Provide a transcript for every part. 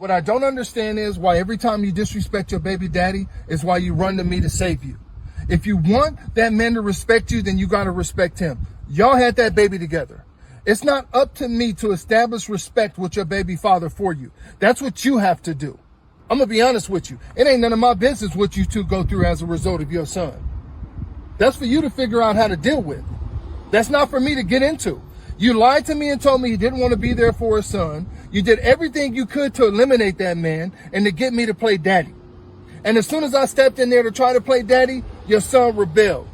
What I don't understand is why every time you disrespect your baby daddy is why you run to me to save you. If you want that man to respect you, then you got to respect him. Y'all had that baby together. It's not up to me to establish respect with your baby father for you. That's what you have to do. I'm going to be honest with you. It ain't none of my business what you two go through as a result of your son. That's for you to figure out how to deal with. That's not for me to get into. You lied to me and told me you didn't want to be there for his son. You did everything you could to eliminate that man and to get me to play daddy. And as soon as I stepped in there to try to play daddy, your son rebelled.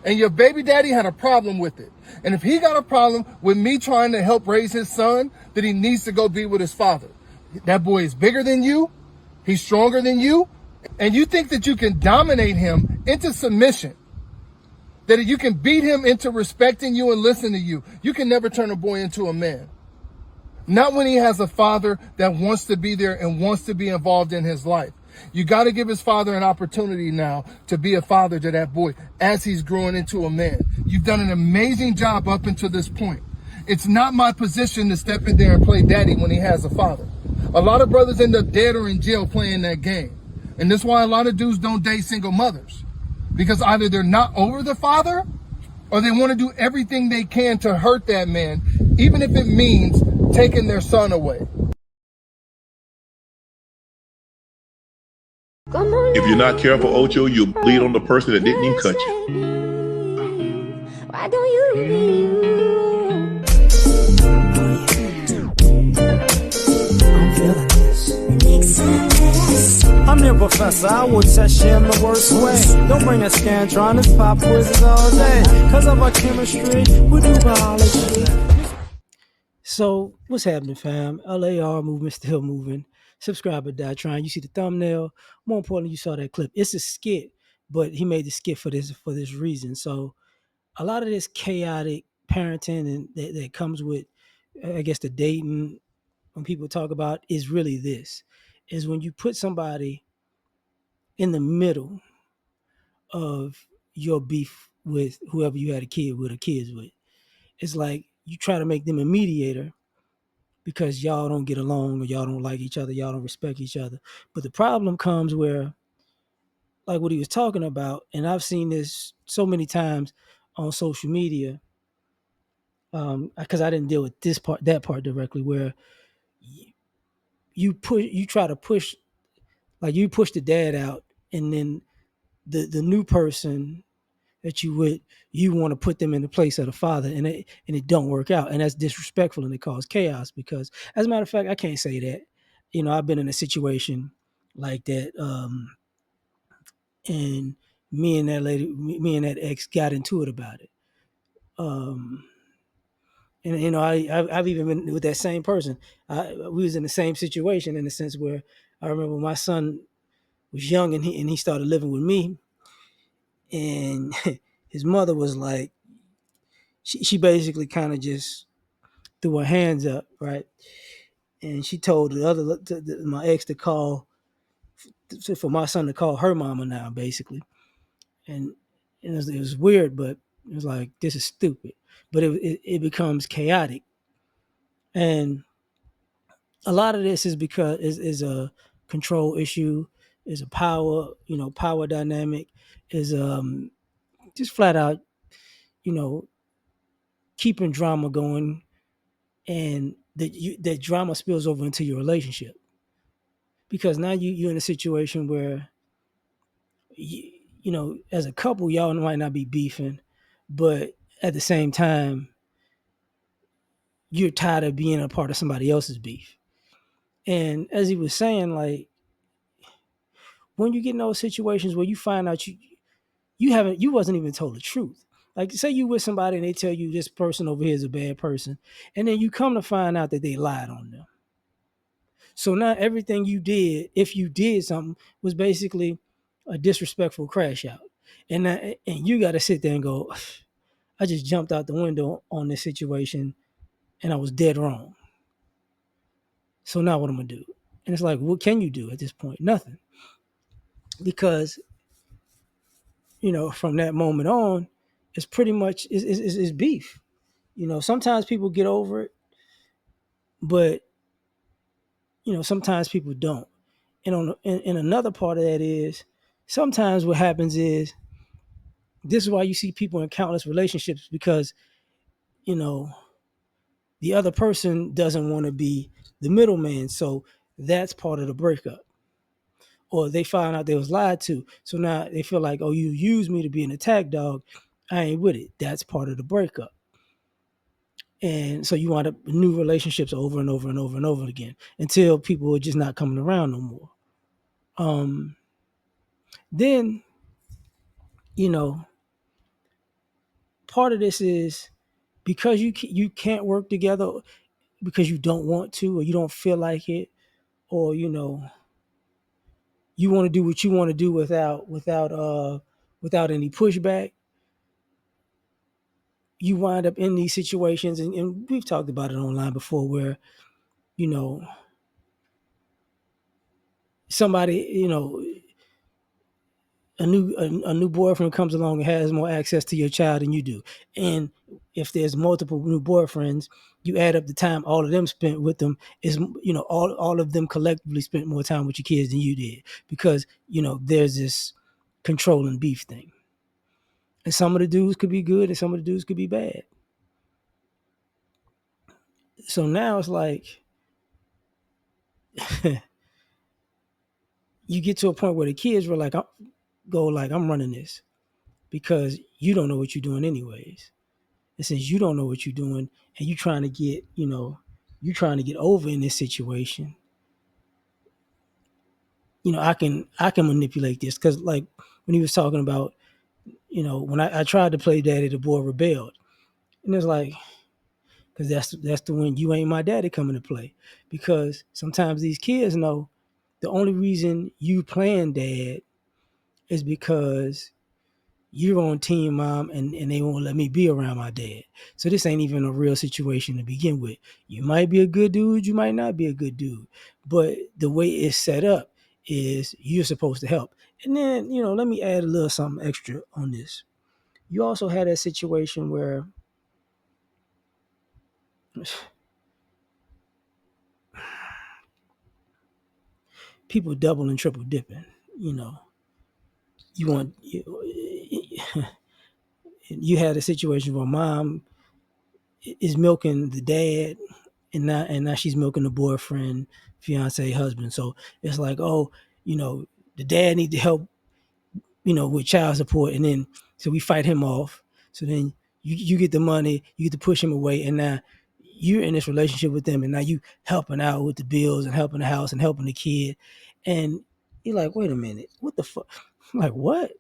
And your baby daddy had a problem with it. And if he got a problem with me trying to help raise his son, then he needs to go be with his father. That boy is bigger than you. He's stronger than you. And you think that you can dominate him into submission, that you can beat him into respecting you and listening to you. You can never turn a boy into a man. Not when he has a father that wants to be there and wants to be involved in his life. You got to give his father an opportunity now to be a father to that boy as he's growing into a man. You've done an amazing job up until this point. It's not my position to step in there and play daddy when he has a father. A lot of brothers end up dead or in jail playing that game. And that's why a lot of dudes don't date single mothers. Because either they're not over the father or they want to do everything they can to hurt that man, even if it means taking their son away. If you're not careful, Ocho, you'll bleed on the person that didn't even cut you. Why don't you leave? I'm feeling this. I'm your professor, I will test you in the worst way. Don't bring that scantron, it's pop quizzes all day. Cause of our chemistry, we do biology. So, what's happening, fam? L.A.R. movement still moving. Subscribe or die trying. You see the thumbnail. More importantly, you saw that clip. It's a skit, but he made the skit for this reason. So, a lot of this chaotic parenting and that comes with, I guess, the dating when people talk about is really this: is when you put somebody in the middle of your beef with whoever you had a kid with or kids with. It's like you try to make them a mediator because y'all don't get along or y'all don't like each other, y'all don't respect each other. But the problem comes where, like what he was talking about, and I've seen this so many times on social media, because I didn't deal with that part directly, where you try to push, like you push the dad out, and then the new person that you want to put them in the place of the father, and it don't work out, and that's disrespectful, and it causes chaos. Because as a matter of fact, I can't say that, I've been in a situation like that, and me and that ex got into it about it, and I've even been with that same person. We was in the same situation in the sense where I remember my son was young, and he started living with me, and his mother was like, she basically kind of just threw her hands up, right? And she told my ex to call, for my son to call her mama now, basically. And it was weird, but it was like, this is stupid. But it becomes chaotic. And a lot of this is because is a control issue, is a power dynamic, is just flat out, keeping drama going, and that drama spills over into your relationship, because now you're in a situation where as a couple, y'all might not be beefing, but at the same time you're tired of being a part of somebody else's beef. And as he was saying, like, when you get in those situations where you find out you wasn't even told the truth. Like, say you with somebody and they tell you this person over here is a bad person, and then you come to find out that they lied on them. So now everything you did, if you did something, was basically a disrespectful crash out. And you got to sit there and go, I just jumped out the window on this situation and I was dead wrong. So now what am I going to do? And it's like, what can you do at this point? Nothing. Because, from that moment on, it's pretty much it's beef. Sometimes people get over it, but sometimes people don't. And another part of that is sometimes what happens is this is why you see people in countless relationships because you know the other person doesn't want to be the middleman, so that's part of the breakup. Or they find out they was lied to, so now they feel like, oh, you used me to be an attack dog. I ain't with it. That's part of the breakup. And so you wind up new relationships over and over and over and over again until people are just not coming around no more. Then you know part of this is because you can't work together because you don't want to or you don't feel like it, or you want to do what you want to do without any pushback. You wind up in these situations, and we've talked about it online before, where you know somebody, a new boyfriend comes along and has more access to your child than you do. And if there's multiple new boyfriends, you add up the time all of them spent with them, is all of them collectively spent more time with your kids than you did, because there's this control and beef thing. And some of the dudes could be good and some of the dudes could be bad. So now it's like you get to a point where the kids were like, I'm running this because you don't know what you're doing anyways. And since you don't know what you're doing and you're trying to get over in this situation, I can manipulate this. Because like when he was talking about, when I tried to play daddy, the boy rebelled. And it's like, because that's the when you ain't my daddy coming to play. Because sometimes these kids know the only reason you playing dad is because you're on team mom, and they won't let me be around my dad. So this ain't even a real situation to begin with. You might be a good dude, you might not be a good dude, but the way it's set up is you're supposed to help. And then, let me add a little something extra on this. You also had that situation where people double and triple dipping. You want you had a situation where mom is milking the dad, and now she's milking the boyfriend, fiance, husband. So it's like, oh, the dad need to help, with child support, and then so we fight him off. So then you get the money, you get to push him away, and now you're in this relationship with them, and now you helping out with the bills and helping the house and helping the kid, and you're like, wait a minute, what the fuck? Like what?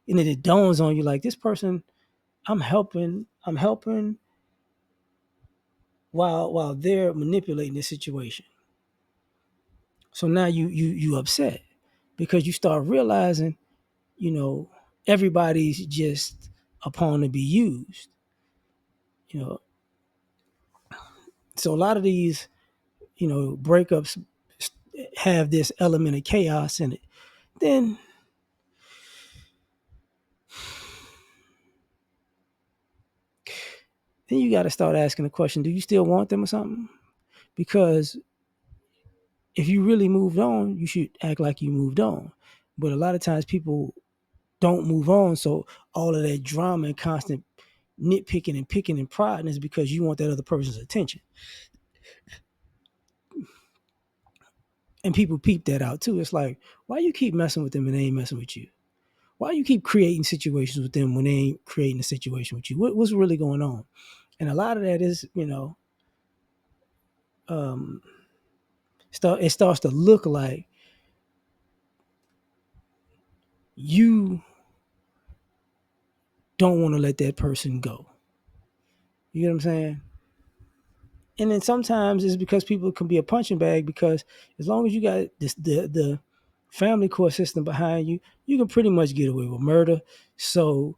And then it dawns on you, like, this person, I'm helping while they're manipulating the situation. So now you upset because you start realizing, you know, everybody's just a pawn to be used. You know, so a lot of these, breakups have this element of chaos in it. Then you got to start asking the question: do you still want them or something? Because if you really moved on, you should act like you moved on. But a lot of times people don't move on, so all of that drama and constant nitpicking and picking and prodding is because you want that other person's attention. And people peep that out too. It's like, why you keep messing with them and they ain't messing with you? Why you keep creating situations with them when they ain't creating a situation with you? What's really going on? And a lot of that is, um, it starts to look like you don't want to let that person go. You get what I'm saying? And then sometimes it's because people can be a punching bag, because as long as you got the family court system behind you, you can pretty much get away with murder. So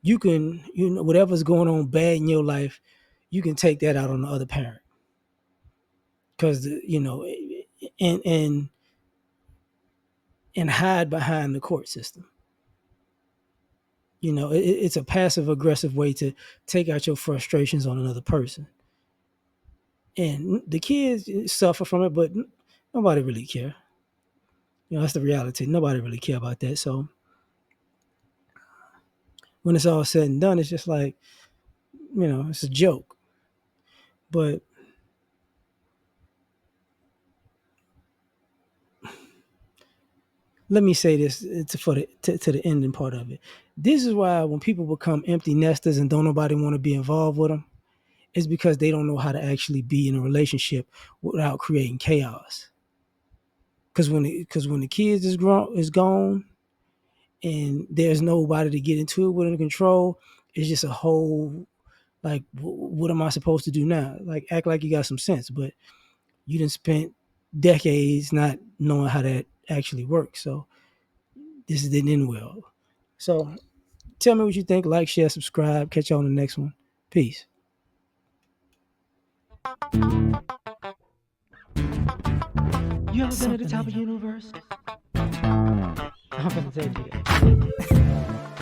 you can, whatever's going on bad in your life, you can take that out on the other parent. Because, and hide behind the court system. It's a passive aggressive way to take out your frustrations on another person. And the kids suffer from it, but nobody really care. That's the reality. Nobody really care about that. So when it's all said and done, it's just like, it's a joke. But let me say this to the ending part of it. This is why when people become empty nesters and don't nobody want to be involved with them, it's because they don't know how to actually be in a relationship without creating chaos. Because when the kids is gone, and there's nobody to get into it with and control, it's just a whole like, what am I supposed to do now? Like, act like you got some sense, but you done spent decades not knowing how that actually works. So this didn't end well. So tell me what you think. Like, share, subscribe. Catch you on the next one. Peace. You ever been at the top of the universe? I'm gonna tell you that.